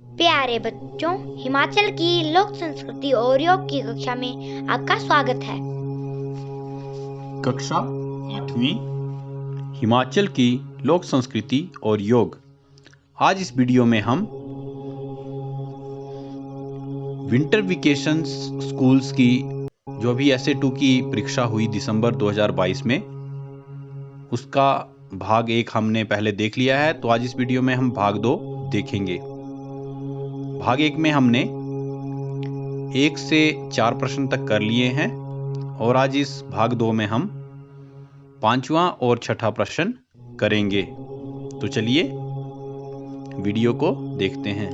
प्यारे बच्चों, हिमाचल की लोक संस्कृति और योग की कक्षा में आपका स्वागत है। कक्षा 8वीं हिमाचल की लोक संस्कृति और योग। आज इस वीडियो में हम विंटर वेकेशंस स्कूल्स की जो अभी SA2 की परीक्षा हुई दिसंबर 2022 में, उसका भाग 1 हमने पहले देख लिया है। तो आज इस वीडियो में हम भाग 2 देखेंगे। भाग 1 में हमने 1 से 4 प्रश्न तक कर लिए हैं और आज इस भाग 2 में हम 5वां और 6ठा प्रश्न करेंगे। तो चलिए वीडियो को देखते हैं।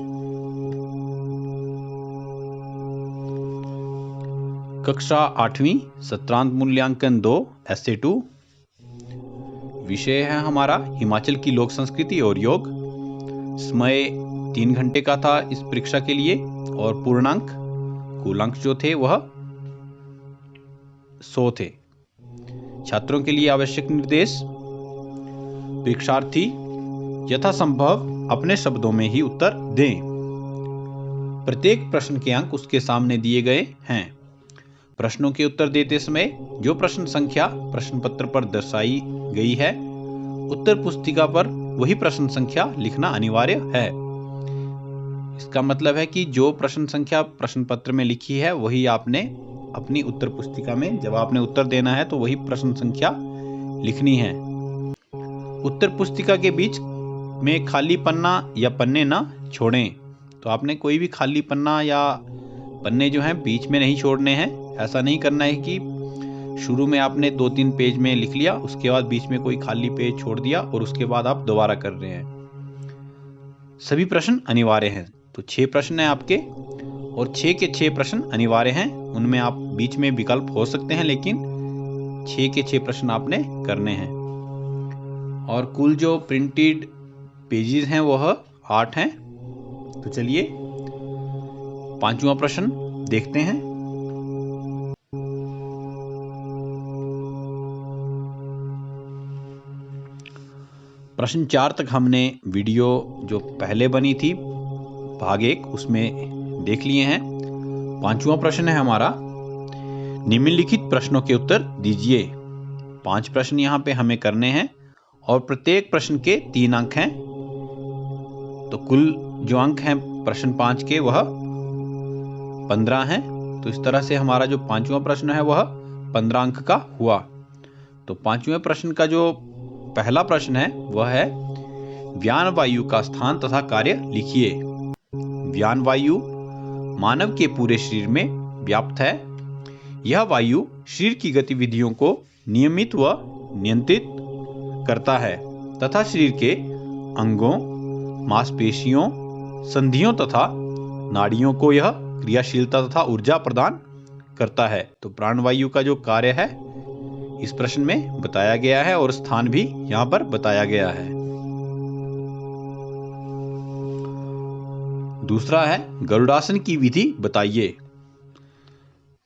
कक्षा 8वीं सत्रांत मूल्यांकन 2 SA2। विषय है हमारा हिमाचल की लोक संस्कृति और योग। समय 3 घंटे का था इस परीक्षा के लिए और पूर्णांक कुल अंक जो थे वह 100 थे। छात्रों के लिए आवश्यक निर्देश: परीक्षार्थी यथासंभव अपने शब्दों में ही उत्तर दें। प्रत्येक प्रश्न के अंक उसके सामने दिए गए हैं। प्रश्नों के उत्तर देते समय जो प्रश्न संख्या प्रश्न पत्र पर दर्शाई गई है, उत्तर पुस्तिका पर वही प्रश्न संख्या लिखना अनिवार्य है। इसका मतलब है कि जो प्रश्न संख्या प्रश्न पत्र में लिखी है वही आपने अपनी उत्तर पुस्तिका में, जब आपने उत्तर देना है तो वही प्रश्न संख्या लिखनी है। उत्तर पुस्तिका के बीच में खाली पन्ना या पन्ने ना छोड़ें। तो आपने कोई भी खाली पन्ना या पन्ने जो हैं बीच में नहीं छोड़ने हैं। ऐसा नहीं करना है कि शुरू में आपने 2-3 पेज में लिख लिया, उसके बाद बीच में कोई खाली पेज छोड़ दिया और उसके बाद आप दोबारा कर रहे हैं। सभी प्रश्न अनिवार्य हैं। तो 6 प्रश्न हैं आपके और 6 के 6 प्रश्न अनिवार्य हैं। उनमें आप बीच में विकल्प हो सकते हैं, लेकिन 6 के 6 प्रश्न आपने करने हैं। और कुल जो प्रिंटेड पेजेस हैं वह 8 हैं। तो चलिए 5वां प्रश्न देखते हैं। प्रश्न 4 तक हमने वीडियो जो पहले बनी थी भाग 1 उसमें देख लिए हैं। 5वां प्रश्न है हमारा, निम्नलिखित प्रश्नों के उत्तर दीजिए। 5 प्रश्न यहाँ पे हमें करने हैं और प्रत्येक प्रश्न के 3 अंक हैं। तो कुल जो अंक हैं प्रश्न 5 के वह 15 हैं। तो इस तरह से हमारा जो 5वां प्रश्न है वह 15 अंक का हुआ। तो 5वें प्रश्न का जो पहला प्रश्न है वह है, व्यान वायु का स्थान तथा कार्य लिखिए। व्यान वायु मानव के पूरे शरीर में व्याप्त है। यह वायु शरीर की गतिविधियों को नियमित व नियंत्रित करता है तथा शरीर के अंगों, मांसपेशियों, संधियों तथा नाड़ियों को यह क्रियाशीलता तथा ऊर्जा प्रदान करता है। तो प्राणवायु का जो कार्य है इस प्रश्न में बताया गया है और स्थान भी यहां पर बताया गया है। दूसरा है, गरुड़ासन की विधि बताइए।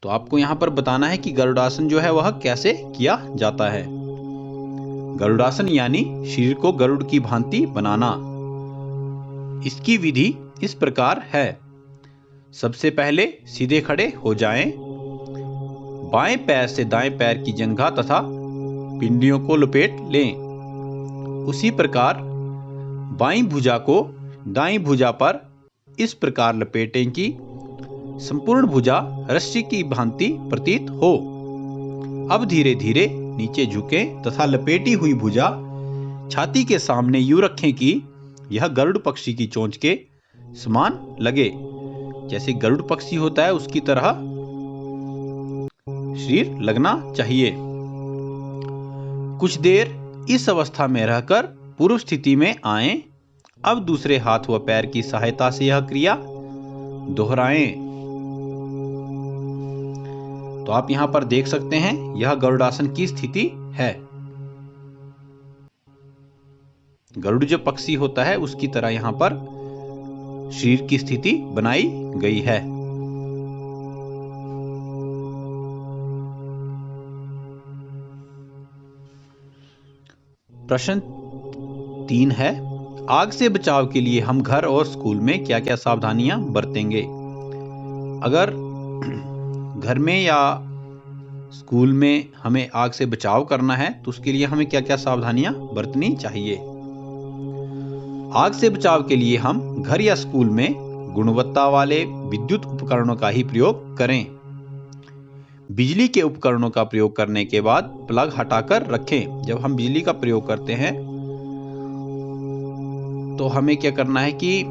तो आपको यहां पर बताना है कि गरुड़ासन जो है वह कैसे किया जाता है। गरुड़ासन यानी शरीर को गरुड़ की भांति बनाना। इसकी विधि इस प्रकार है। सबसे पहले सीधे खड़े हो जाएं। बाएं पैर से दाएं पैर की जंघा तथा पिंडियों को लपेट लें। उसी प्रकार बाईं भुजा को दाईं भुजा पर इस प्रकार लपेटें कि संपूर्ण भुजा रस्सी की भांति प्रतीत हो। अब धीरे धीरे नीचे झुकें तथा लपेटी हुई भुजा छाती के सामने यूं रखें कि यह गरुड़ पक्षी की चोंच के समान लगे। जैसे गरुड़ पक्षी होता है उसकी तरह शरीर लगना चाहिए। कुछ देर इस अवस्था में रहकर पूर्व स्थिति में आएं। अब दूसरे हाथ व पैर की सहायता से यह क्रिया दोहराएं। तो आप यहां पर देख सकते हैं यह गरुड़ासन की स्थिति है। गरुड़ जो पक्षी होता है उसकी तरह यहां पर शरीर की स्थिति बनाई गई है। प्रश्न 3 है, आग से बचाव के लिए हम घर और स्कूल में क्या क्या सावधानियां बरतेंगे? अगर घर में या स्कूल में हमें आग से बचाव करना है तो उसके लिए हमें क्या क्या सावधानियां बरतनी चाहिए? आग से बचाव के लिए हम घर या स्कूल में गुणवत्ता वाले विद्युत उपकरणों का ही प्रयोग करें। बिजली के उपकरणों का प्रयोग करने के बाद प्लग हटाकर रखें। जब हम बिजली का प्रयोग करते हैं तो हमें क्या करना है कि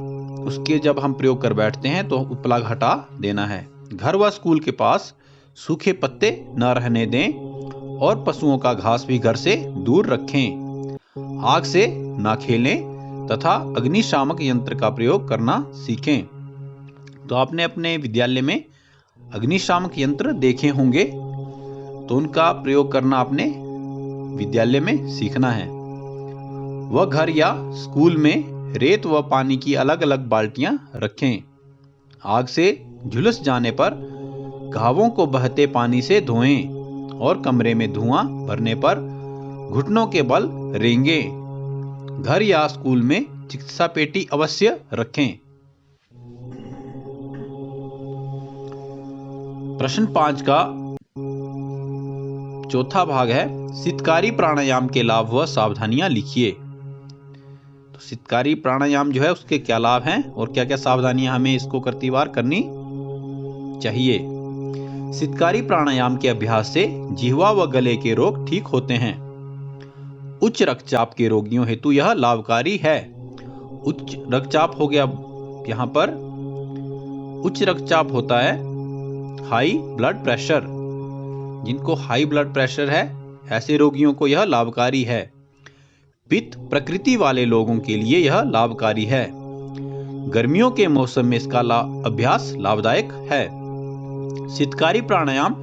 उसके जब हम प्रयोग कर बैठते हैं तो प्लग हटा देना है। घर व स्कूल के पास सूखे पत्ते न रहने दें और पशुओं का घास भी घर से दूर रखें। आग से न खेलें तथा अग्निशामक यंत्र का प्रयोग करना सीखें। तो आपने अपने विद्यालय में अग्निशामक यंत्र देखे होंगे, तो उनका प्रयोग करना आपने विद्यालय में सीखना है। वह घर या स्कूल में रेत व पानी की अलग अलग बाल्टियां रखें। आग से झुलस जाने पर घावों को बहते पानी से धोएं और कमरे में धुआं भरने पर घुटनों के बल रेंगें। घर या स्कूल में चिकित्सा पेटी अवश्य रखें। प्रश्न 5 का चौथा भाग है, शीतकारी प्राणायाम के लाभ व सावधानियां लिखिए। तो शीतकारी प्राणायाम जो है उसके क्या लाभ हैं और क्या क्या सावधानियां हमें इसको करती बार करनी चाहिए। शीतकारी प्राणायाम के अभ्यास से जिह्वा व गले के रोग ठीक होते हैं। उच्च रक्तचाप के रोगियों हेतु यह लाभकारी है। उच्च रक्तचाप हो गया, यहां पर उच्च रक्तचाप होता है हाई ब्लड प्रेशर। जिनको हाई ब्लड प्रेशर है ऐसे रोगियों को यह लाभकारी है। पित्त प्रकृति वाले लोगों के लिए यह लाभकारी है। गर्मियों के मौसम में इसका अभ्यास लाभदायक है। शीतकारी प्राणायाम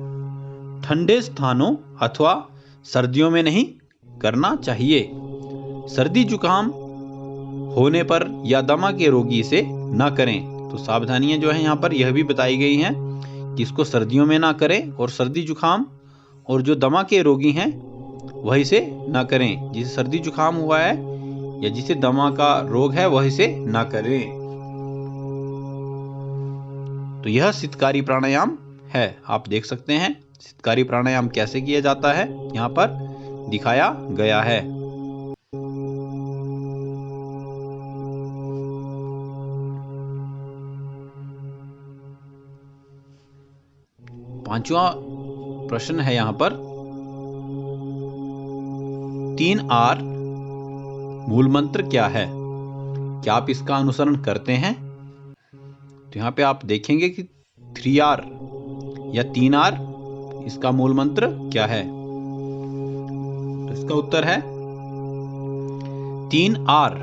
ठंडे स्थानों अथवा सर्दियों में नहीं करना चाहिए। सर्दी जुकाम होने पर या दमा के रोगी इसे न करें। तो सावधानियां जो है यहाँ पर यह भी बताई गई हैं कि इसको सर्दियों में ना करें, और सर्दी जुकाम और जो दमा के रोगी हैं वह इसे ना करें। जिसे सर्दी जुकाम हुआ है या जिसे दमा का रोग है वह इसे ना करें। तो यह शीतकारी प्राणायाम है। आप देख सकते हैं शीतकारी प्राणायाम कैसे किया जाता है, यहाँ पर दिखाया गया है। पांचवा प्रश्न है यहाँ पर, 3R मूल मंत्र क्या है? क्या आप इसका अनुसरण करते हैं? तो यहाँ पे आप देखेंगे कि 3R या 3R इसका मूल मंत्र क्या है। तो इसका उत्तर है 3R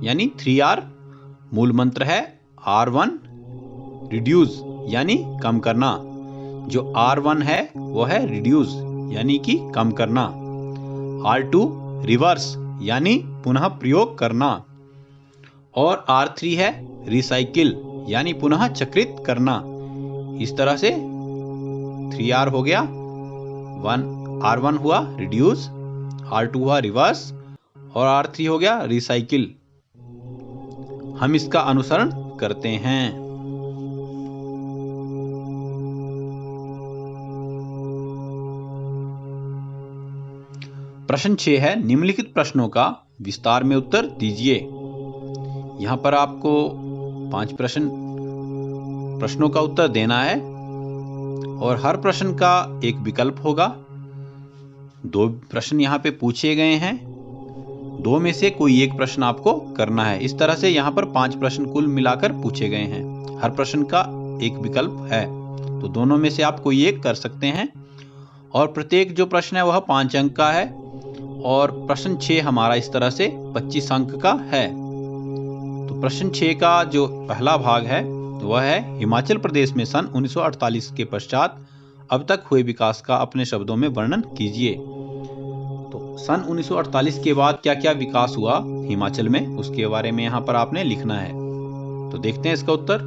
यानी 3R मूल मंत्र है। R1 रिड्यूस यानी कम करना। जो R1 है वो है रिड्यूस यानी कि कम करना। R2 रिवर्स यानी पुनः प्रयोग करना। और R3 है रिसाइकिल यानी पुनः चक्रित करना। इस तरह से 3R हो गया, R1 हुआ रिड्यूस, R2 हुआ रिवर्स और R3 हो गया रिसाइकिल। हम इसका अनुसरण करते हैं। प्रश्न 6 है, निम्नलिखित प्रश्नों का विस्तार में उत्तर दीजिए। यहां पर आपको 5 प्रश्नों का उत्तर देना है और हर प्रश्न का एक विकल्प होगा। 2 प्रश्न यहां पे पूछे गए हैं, 2 में से कोई एक प्रश्न आपको करना है। इस तरह से यहां पर 5 प्रश्न कुल मिलाकर पूछे गए हैं। हर प्रश्न का एक विकल्प है, तो दोनों में से आप कोई एक कर सकते हैं। और प्रत्येक जो प्रश्न है वह 5 अंक का है और प्रश्न 6 हमारा इस तरह से 25 अंक का है। तो प्रश्न 6 का जो पहला भाग है वह है, हिमाचल प्रदेश में सन 1948 के पश्चात अब तक हुए विकास का अपने शब्दों में वर्णन कीजिए। तो सन 1948 के बाद क्या क्या विकास हुआ हिमाचल में, उसके बारे में यहाँ पर आपने लिखना है। तो देखते हैं इसका उत्तर।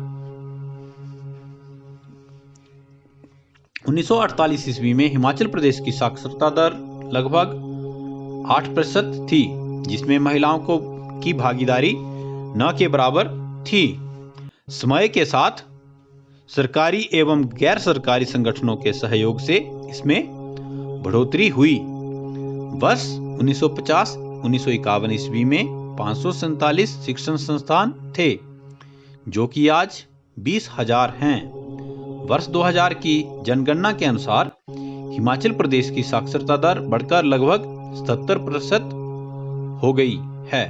1948 ईस्वी में हिमाचल प्रदेश की साक्षरता दर लगभग 8% थी, जिसमें महिलाओं को की भागीदारी न के बराबर थी। समय के साथ सरकारी एवं गैर सरकारी संगठनों के सहयोग से इसमें बढ़ोतरी हुई। वर्ष 1950-1951 ईस्वी में 547 शिक्षण संस्थान थे, जो कि आज 20,000 हैं। वर्ष 2000 की जनगणना के अनुसार हिमाचल प्रदेश की साक्षरता दर बढ़कर लगभग 77% हो गई है।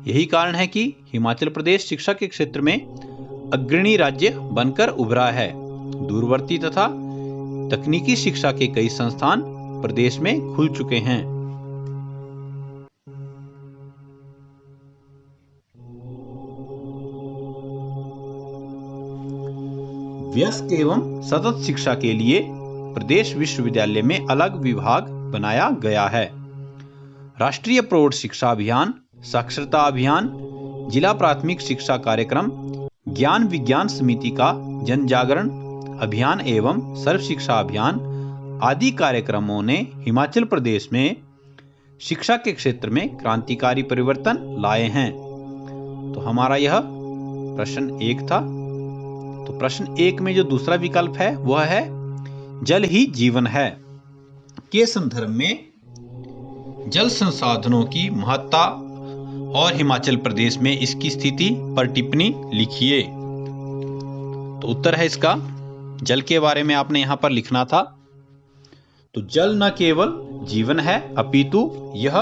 यही कारण है कि हिमाचल प्रदेश शिक्षा के क्षेत्र में अग्रणी राज्य बनकर उभरा है। दूरवर्ती तथा तकनीकी शिक्षा के कई संस्थान प्रदेश में खुल चुके हैं। व्यस्क एवं सतत शिक्षा के लिए प्रदेश विश्वविद्यालय में अलग विभाग बनाया गया है। राष्ट्रीय प्रौढ़ शिक्षा अभियान, साक्षरता अभियान, जिला प्राथमिक शिक्षा कार्यक्रम, ज्ञान विज्ञान समिति का जन जागरण अभियान एवं सर्व शिक्षा अभियान आदि कार्यक्रमों ने हिमाचल प्रदेश में शिक्षा के क्षेत्र में क्रांतिकारी परिवर्तन लाए हैं। तो हमारा यह प्रश्न 1 था। तो प्रश्न 1 में जो दूसरा विकल्प है वह है जल ही जीवन है के संदर्भ में जल संसाधनों की महत्ता और हिमाचल प्रदेश में इसकी स्थिति पर टिप्पणी लिखिए। तो उत्तर है इसका जल के बारे में आपने यहां पर लिखना था। तो जल न केवल जीवन है अपितु यह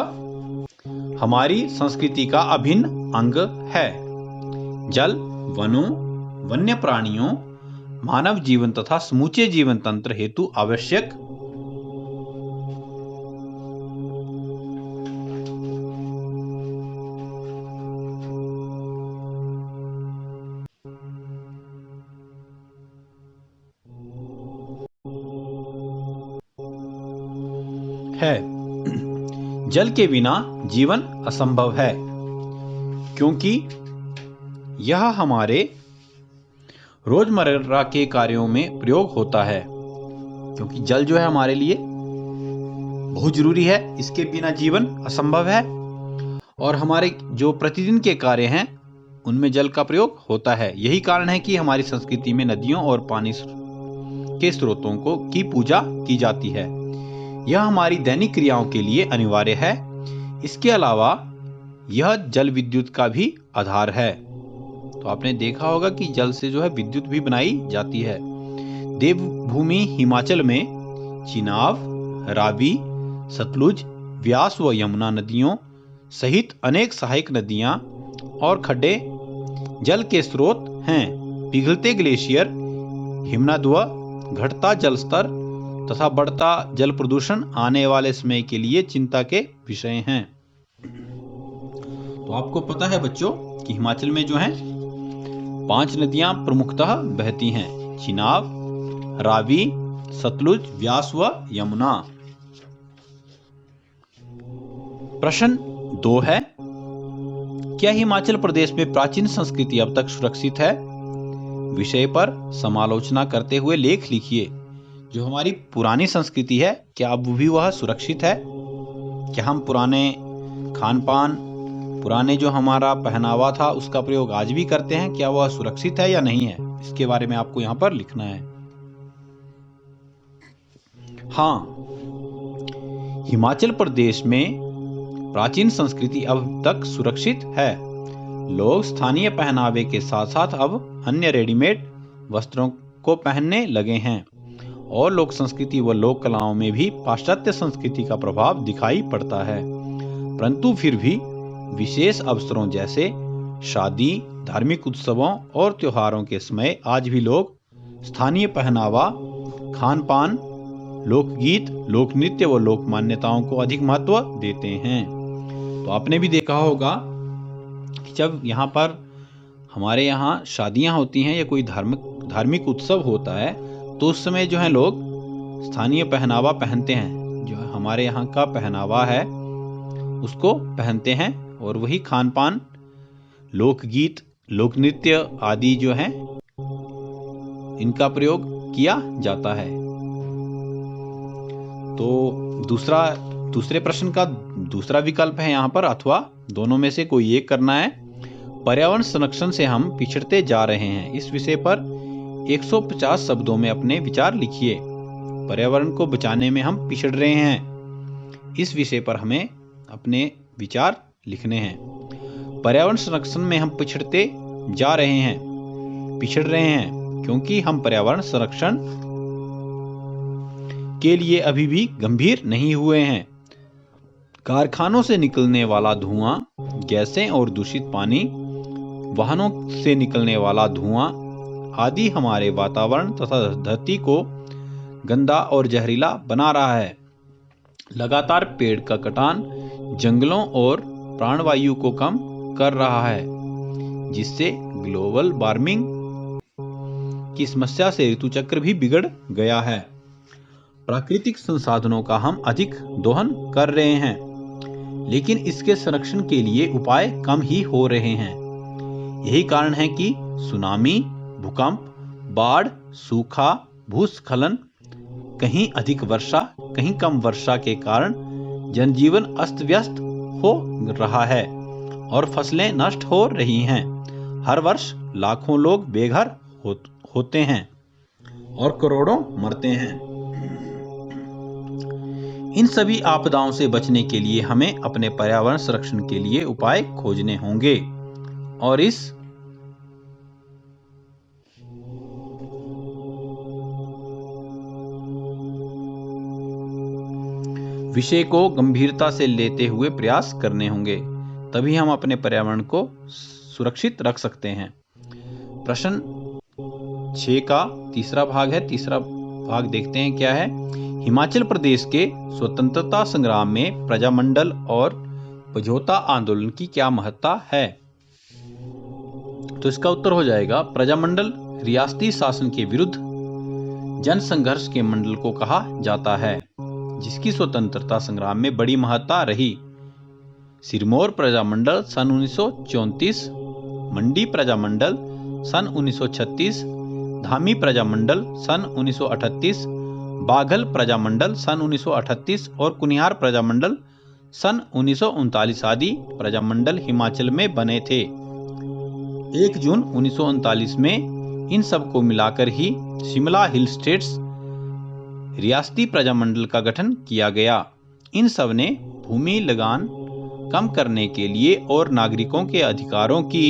हमारी संस्कृति का अभिन्न अंग है। जल वनों, वन्य प्राणियों, मानव जीवन तथा समूचे जीवन तंत्र हेतु आवश्यक है। जल के बिना जीवन असंभव है, क्योंकि यह हमारे रोजमर्रा के कार्यों में प्रयोग होता है। क्योंकि जल जो है हमारे लिए बहुत जरूरी है, इसके बिना जीवन असंभव है। और हमारे जो प्रतिदिन के कार्य हैं उनमें जल का प्रयोग होता है। यही कारण है कि हमारी संस्कृति में नदियों और पानी के स्रोतों की पूजा की जाती है। यह हमारी दैनिक क्रियाओं के लिए अनिवार्य है। इसके अलावा यह जल विद्युत का भी आधार है। तो आपने देखा होगा कि जल से जो है विद्युत भी बनाई जाती है। देवभूमि हिमाचल में चिनाब, रावी, सतलुज, व्यास व यमुना नदियों सहित अनेक सहायक नदियां और खड्डे जल के स्रोत हैं। पिघलते ग्लेशियर, हिमनद, घटता जल स्तर तथा बढ़ता जल प्रदूषण आने वाले समय के लिए चिंता के विषय हैं। तो आपको पता है बच्चों कि हिमाचल में जो है 5 नदियां प्रमुखतः बहती हैं: चिनाब, रावी, सतलुज, व्यास व यमुना। प्रश्न 2 है, क्या हिमाचल प्रदेश में प्राचीन संस्कृति अब तक सुरक्षित है? विषय पर समालोचना करते हुए लेख लिखिए। जो हमारी पुरानी संस्कृति है, क्या अब भी वह सुरक्षित है? क्या हम पुराने खान पान, पुराने जो हमारा पहनावा था उसका प्रयोग आज भी करते हैं? क्या वह सुरक्षित है या नहीं है? इसके बारे में आपको यहां पर लिखना है। हाँ, हिमाचल प्रदेश में प्राचीन संस्कृति अब तक सुरक्षित है। लोग स्थानीय पहनावे के साथ साथ अब अन्य रेडीमेड वस्त्रों को पहनने लगे हैं और लोक संस्कृति व लोक कलाओं में भी पाश्चात्य संस्कृति का प्रभाव दिखाई पड़ता है। परंतु फिर भी विशेष अवसरों जैसे शादी, धार्मिक उत्सवों और त्योहारों के समय आज भी लोग स्थानीय पहनावा, खान पान, लोकगीत, लोक नृत्य व लोक मान्यताओं को अधिक महत्व देते हैं। तो आपने भी देखा होगा कि जब यहाँ पर हमारे यहाँ शादियाँ होती हैं या कोई धार्मिक उत्सव होता है तो उस समय जो है लोग स्थानीय पहनावा पहनते हैं। जो हमारे यहाँ का पहनावा है उसको पहनते हैं और वही खान पान, लोकगीत, लोक नृत्य आदि जो हैं इनका प्रयोग किया जाता है। तो दूसरा दूसरे प्रश्न का दूसरा विकल्प है यहाँ पर, अथवा दोनों में से कोई एक करना है। पर्यावरण संरक्षण से हम पिछड़ते जा रहे हैं, इस विषय पर 150 शब्दों में अपने विचार लिखिए। पर्यावरण को बचाने में हम पिछड़ रहे हैं, इस विषय पर हमें अपने विचार लिखने हैं। पर्यावरण संरक्षण में हम पिछड़ते जा रहे हैं, पिछड़ रहे हैं, क्योंकि हम पर्यावरण संरक्षण के लिए अभी भी गंभीर नहीं हुए हैं। कारखानों से निकलने वाला धुआं, गैसें और दूषित पानी, वाहनों से निकलने वाला धुआं आदि हमारे वातावरण तथा धरती को गंदा और जहरीला बना रहा है। लगातार पेड़ का कटान जंगलों और प्राणवायु को कम कर रहा है, जिससे ग्लोबल वार्मिंग की समस्या से ऋतु चक्र भी बिगड़ गया है। प्राकृतिक संसाधनों का हम अधिक दोहन कर रहे हैं, लेकिन इसके संरक्षण के लिए उपाय कम ही हो रहे हैं। यही कारण है कि सुनामी, भूकंप, बाढ़, सूखा, भूस्खलन, कहीं अधिक वर्षा, कहीं कम वर्षा के कारण जनजीवन अस्त व्यस्त हो रहा है और फसलें नष्ट हो रही हैं। हर वर्ष लाखों लोग बेघर होते हैं और करोड़ों मरते हैं। इन सभी आपदाओं से बचने के लिए हमें अपने पर्यावरण संरक्षण के लिए उपाय खोजने होंगे और इस विषय को गंभीरता से लेते हुए प्रयास करने होंगे, तभी हम अपने पर्यावरण को सुरक्षित रख सकते हैं। प्रश्न 6 का तीसरा भाग है। तीसरा भाग देखते हैं क्या है। हिमाचल प्रदेश के स्वतंत्रता संग्राम में प्रजामंडल और समझौता आंदोलन की क्या महत्ता है? तो इसका उत्तर हो जाएगा, प्रजामंडल रियासती शासन के विरुद्ध जन संघर्ष के मंडल को कहा जाता है, जिसकी स्वतंत्रता संग्राम में बड़ी महत्ता रही। सिरमौर प्रजामंडल सन 1934, मंडी प्रजामंडल सन 1936, धामी प्रजामंडल सन 1938, बाघल प्रजामंडल सन 1938 और कुनिहार प्रजामंडल सन 1939 आदि प्रजामंडल हिमाचल में बने थे। 1 जून 1939 में इन सब को मिलाकर ही शिमला हिल स्टेट्स रियासती प्रजामंडल का गठन किया गया। इन सब ने भूमि लगान कम करने के लिए और नागरिकों के अधिकारों की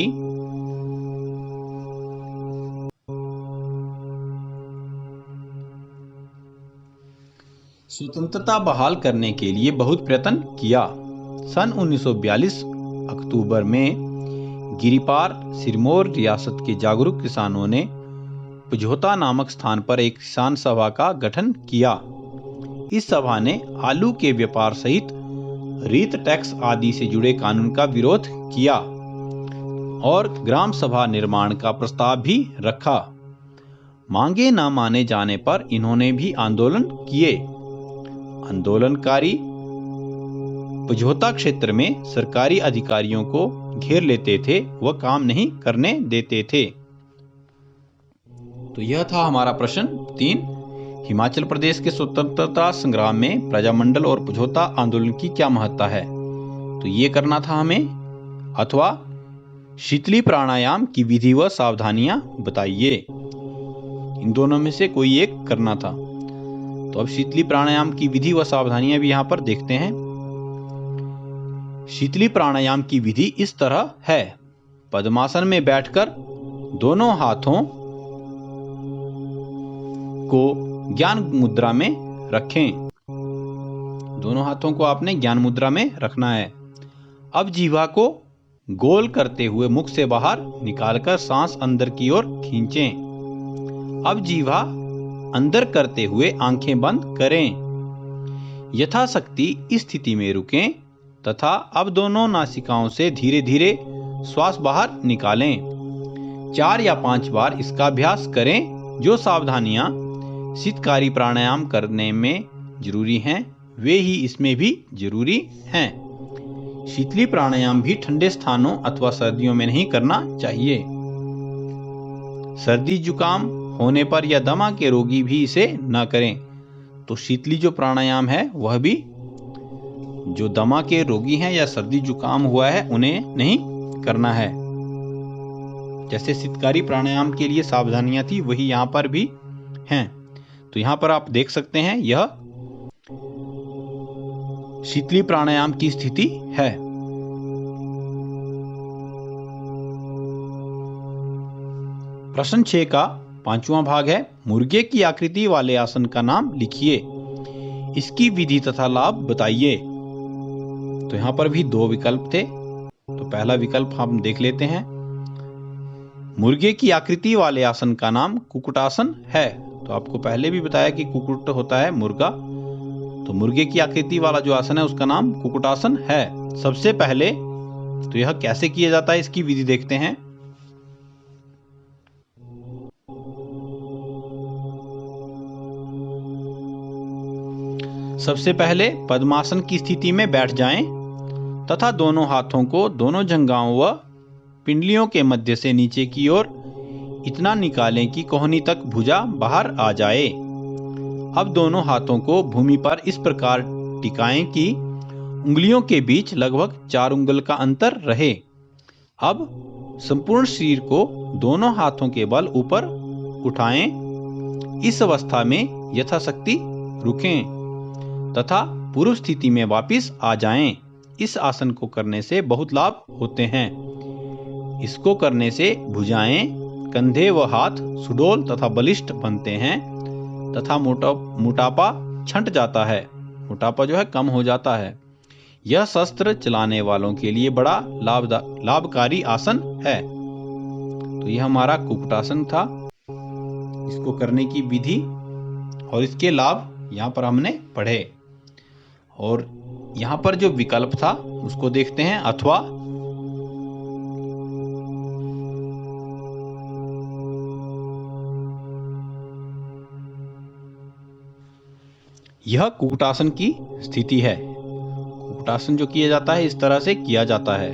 स्वतंत्रता बहाल करने के लिए बहुत प्रयत्न किया। सन 1942 अक्टूबर में गिरिपार सिरमौर रियासत के जागरूक किसानों ने समझौता नामक स्थान पर एक किसान सभा का गठन किया। इस सभा ने आलू के व्यापार सहित रीत टैक्स आदि से जुड़े कानून का विरोध किया और ग्राम सभा निर्माण का प्रस्ताव भी रखा। मांगे न माने जाने पर इन्होंने भी आंदोलन किए। आंदोलनकारी समझौता क्षेत्र में सरकारी अधिकारियों को घेर लेते थे, वह काम नहीं करने देते थे। तो यह था हमारा प्रश्न 3। हिमाचल प्रदेश के स्वतंत्रता संग्राम में प्रजामंडल और समझौता आंदोलन की क्या महत्ता है? तो ये करना था हमें, अथवा शीतली प्राणायाम की विधि व सावधानियां बताइए। इन दोनों में से कोई एक करना था। तो अब शीतली प्राणायाम की विधि व सावधानियां भी यहां पर देखते हैं। शीतली प्राणायाम की विधि इस तरह है। पद्मासन में बैठकर दोनों हाथों को ज्ञान मुद्रा में रखें। दोनों हाथों को आपने ज्ञान मुद्रा में रखना है। अब जीवा को गोल करते हुए मुख से बाहर निकालकर सांस अंदर की ओर खींचें। अब जीवा अंदर करते हुए आंखें बंद करें। यथाशक्ति इस स्थिति में रुकें तथा अब दोनों नासिकाओं से धीरे धीरे श्वास बाहर निकालें। 4 या 5 बार इसका अभ्यास करें। जो सावधानियां शीतकारी प्राणायाम करने में जरूरी हैं, वे ही इसमें भी जरूरी हैं। शीतली प्राणायाम भी ठंडे स्थानों अथवा सर्दियों में नहीं करना चाहिए। सर्दी जुकाम होने पर या दमा के रोगी भी इसे न करें। तो शीतली जो प्राणायाम है वह भी जो दमा के रोगी हैं या सर्दी जुकाम हुआ है उन्हें नहीं करना है। जैसे शीतकारी प्राणायाम के लिए सावधानियां थी वही यहां पर भी हैं। तो यहां पर आप देख सकते हैं यह शीतली प्राणायाम की स्थिति है। प्रश्न 6 का 5वां भाग है, मुर्गे की आकृति वाले आसन का नाम लिखिए, इसकी विधि तथा लाभ बताइए। तो यहां पर भी 2 विकल्प थे। तो पहला विकल्प हम देख लेते हैं। मुर्गे की आकृति वाले आसन का नाम कुक्कुटासन है। तो आपको पहले भी बताया कि कुक्कुट होता है मुर्गा, तो मुर्गे की आकृति वाला जो आसन है उसका नाम कुक्कुटासन है। सबसे पहले तो यह कैसे किया जाता है इसकी विधि देखते हैं। सबसे पहले पद्मासन की स्थिति में बैठ जाएं तथा दोनों हाथों को दोनों जंघाओं व पिंडलियों के मध्य से नीचे की ओर इतना निकालें कि कोहनी तक भुजा बाहर आ जाए। अब दोनों हाथों को भूमि पर इस प्रकार टिकाएं कि उंगलियों के बीच लगभग 4 उंगल का अंतर रहे। अब संपूर्ण शरीर को दोनों हाथों के बल ऊपर उठाएं। इस अवस्था में यथाशक्ति रुकें तथा पूर्व स्थिति में वापस आ जाएं। इस आसन को करने से बहुत लाभ होते हैं। इसको करने से भुजाएं, कंधे व हाथ सुडौल तथा बलिष्ठ बनते हैं तथा मोटापा छंट जाता है। मोटापा जो है कम हो जाता है। यह शस्त्र चलाने वालों के लिए बड़ा लाभकारी आसन है। तो यह हमारा कुक्कुटासन था। इसको करने की विधि और इसके लाभ यहाँ पर हमने पढ़े। और यहाँ पर जो विकल्प था उसको देखते हैं। अथवा यह कुक्कुटासन की स्थिति है। कुक्कुटासन जो किया जाता है इस तरह से किया जाता है।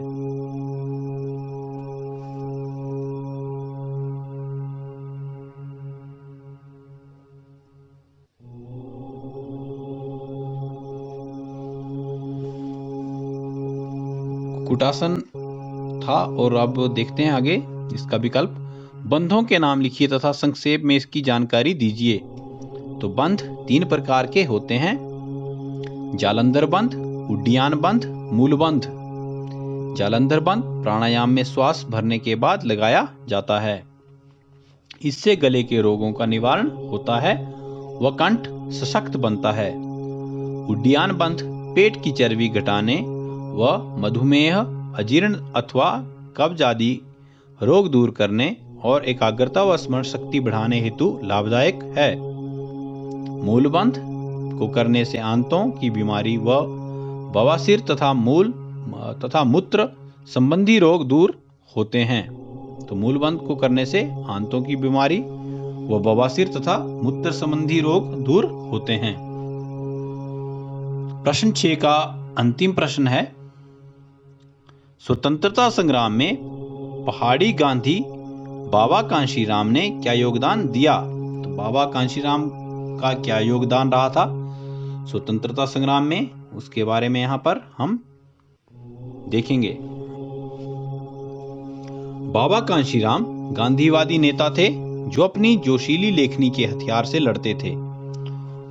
कुक्कुटासन था। और अब देखते हैं आगे इसका विकल्प। बंधों के नाम लिखिए तथा संक्षेप में इसकी जानकारी दीजिए। तो बंध 3 प्रकार के होते हैं, जालंधर बंध, उड्डयन बंध, मूल बंध। जालंधर बंध प्राणायाम में श्वास भरने के बाद लगाया जाता है। इससे गले के रोगों का निवारण होता है व कंठ सशक्त बनता है। उड्डयन बंध पेट की चर्बी घटाने व मधुमेह, अजीर्ण अथवा कब्ज आदि रोग दूर करने और एकाग्रता व स्मरण शक्ति बढ़ाने हेतु लाभदायक है। मूलबंध को करने से आंतों की बीमारी व बवासीर तथा मूत्र संबंधी रोग दूर होते हैं। तो मूलबंध को करने से आंतों की बीमारी व बवासीर तथा मूत्र संबंधी रोग दूर होते हैं। प्रश्न 6 का अंतिम प्रश्न है, स्वतंत्रता संग्राम में पहाड़ी गांधी बाबा कांशीराम ने क्या योगदान दिया? तो बाबा कांशीराम का क्या योगदान रहा था स्वतंत्रता संग्राम में, उसके बारे में यहां पर हम देखेंगे। बाबा कांशीराम गांधीवादी नेता थे जो अपनी जोशीली लेखनी के हथियार से लड़ते थे।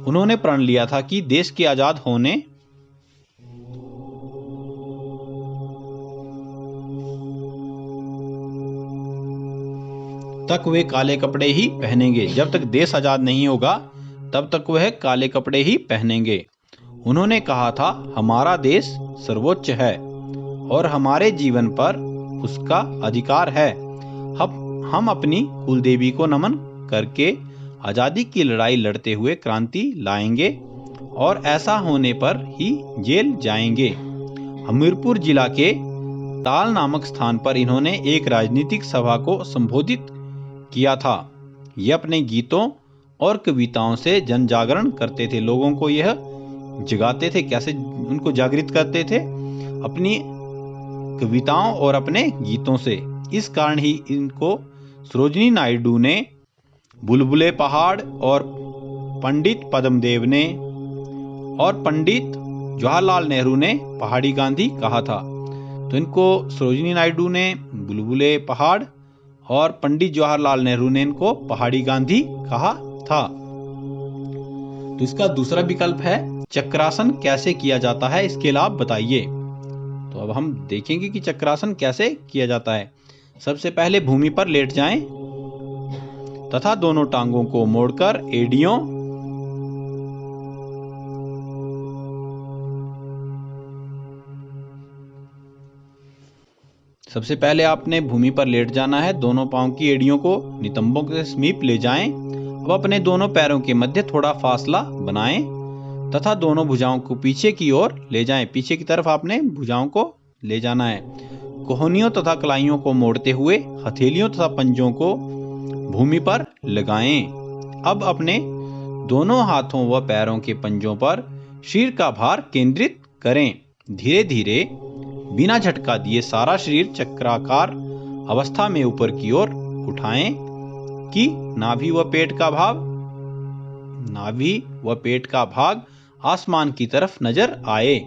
उन्होंने प्रण लिया था कि देश के आजाद होने तक वे काले कपड़े ही पहनेंगे। जब तक देश आजाद नहीं होगा तब तक वह काले कपड़े ही पहनेंगे। उन्होंने कहा था, हमारा देश सर्वोच्च है और हमारे जीवन पर उसका अधिकार है। हम अपनी कुलदेवी को नमन करके आजादी की लड़ाई लड़ते हुए क्रांति लाएंगे और ऐसा होने पर ही जेल जाएंगे। हमीरपुर जिला के ताल नामक स्थान पर इन्होंने एक राजनीतिक सभा को संबोधित किया था। ये अपने गीतों और कविताओं से जन जागरण करते थे। लोगों को यह जगाते थे। कैसे उनको जागृत करते थे? अपनी कविताओं और अपने गीतों से। इस कारण ही इनको सरोजिनी नायडू ने बुलबुले पहाड़ और पंडित पद्मदेव ने और पंडित जवाहरलाल नेहरू ने पहाड़ी गांधी कहा था? तो इनको सरोजिनी नायडू ने बुलबुले पहाड़ और पंडित जवाहरलाल नेहरू ने इनको पहाड़ी गांधी कहा था। तो इसका दूसरा विकल्प है चक्रासन कैसे किया जाता है, इसके लाभ बताइए। तो अब हम देखेंगे कि चक्रासन कैसे किया जाता है। सबसे पहले भूमि पर लेट जाएं तथा दोनों टांगों को मोड़कर एड़ियों सबसे पहले आपने भूमि पर लेट जाना है। दोनों पांव की एड़ियों को नितंबों के समीप ले जाएं। अब अपने दोनों पैरों के मध्य थोड़ा फासला बनाएं तथा दोनों भुजाओं को पीछे की ओर ले जाएं। पीछे की तरफ आपने भुजाओं को ले जाना है। कोहनियों तथा कलाइयों को मोड़ते हुए हथेलियों तथा पंजों को भूमि पर लगाएं। अब अपने दोनों हाथों व पैरों के पंजों पर शरीर का भार केंद्रित करें। धीरे धीरे बिना झटका दिए सारा शरीर चक्राकार अवस्था में ऊपर की ओर उठाएं कि नाभि व पेट का भाग आसमान की तरफ नजर आए।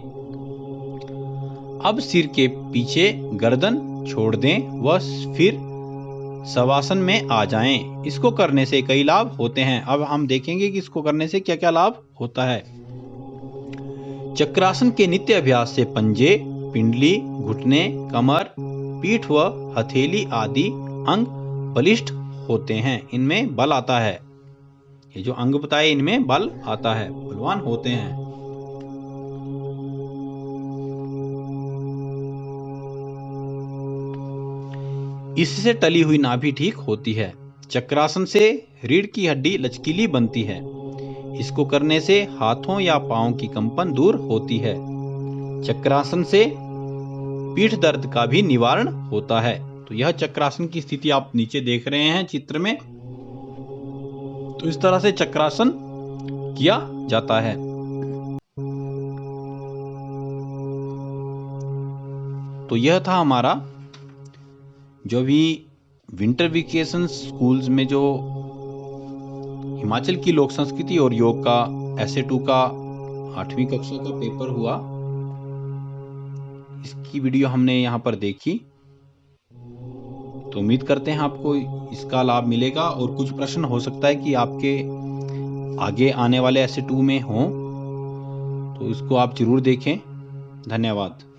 अब सिर के पीछे गर्दन छोड़ दें व फिर शवासन में आ जाएं। इसको करने से कई लाभ होते हैं। अब हम देखेंगे कि इसको करने से क्या क्या लाभ होता है। चक्रासन के नित्य अभ्यास से पंजे, पिंडली, घुटने, कमर, पीठ व हथेली आदि अंग बलिष्ठ होते हैं। इनमें बल आता है। ये जो अंग बताए इनमें बल आता है, बलवान होते हैं। इससे टली हुई नाभि ठीक होती है। चक्रासन से रीढ़ की हड्डी लचकीली बनती है। इसको करने से हाथों या पांव की कंपन दूर होती है। चक्रासन से पीठ दर्द का भी निवारण होता है। तो यह चक्रासन की स्थिति आप नीचे देख रहे हैं चित्र में। तो इस तरह से चक्रासन किया जाता है। तो यह था हमारा जो भी विंटर वेकेशन स्कूल्स में जो हिमाचल की लोक संस्कृति और योग का एसे 2 का 8वीं कक्षा का पेपर हुआ, इसकी वीडियो हमने यहाँ पर देखी। तो उम्मीद करते हैं आपको इसका लाभ मिलेगा और कुछ प्रश्न हो सकता है कि आपके आगे आने वाले एसे 2 में हों, तो इसको आप जरूर देखें। धन्यवाद।